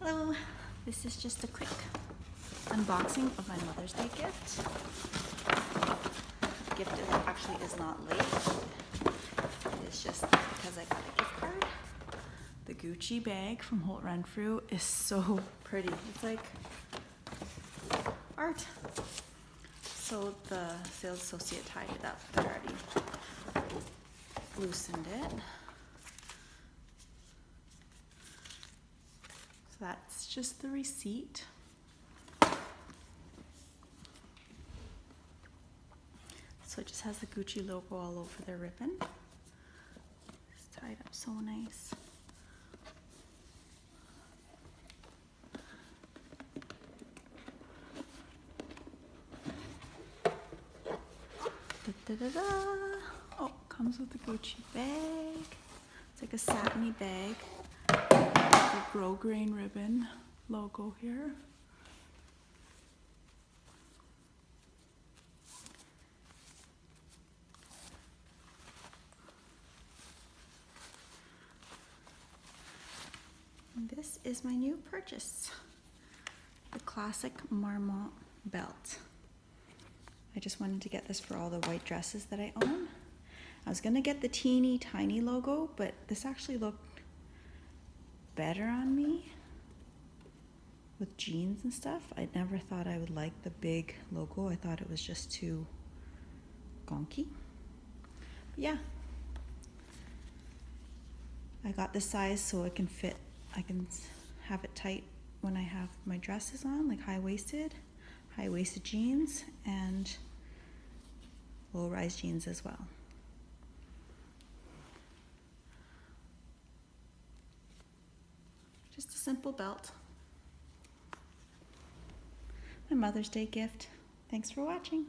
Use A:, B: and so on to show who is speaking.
A: Hello, this is just a quick unboxing of my Mother's Day gift. The gift actually is not late. It's just because I got a gift card. The Gucci bag from Holt Renfrew is so pretty. It's like art. So the sales associate tied it up. I already loosened it. So that's just the receipt. So it just has the Gucci logo all over the ribbon. It's tied up so nice. Da, da, da, da. Oh, comes with the Gucci bag. It's like a satiny bag. The Grow Grain ribbon logo here. And this is my new purchase. The classic Marmont belt. I just wanted to get this for all the white dresses that I own. I was gonna get the teeny tiny logo, but this actually looked better on me with jeans and stuff. I never thought I would like the big logo. I thought it was just too gonky. But yeah, I got this size so it can fit. I can have it tight when I have my dresses on, like high-waisted jeans and low-rise jeans as well. Just a simple belt. My Mother's Day gift. Thanks for watching.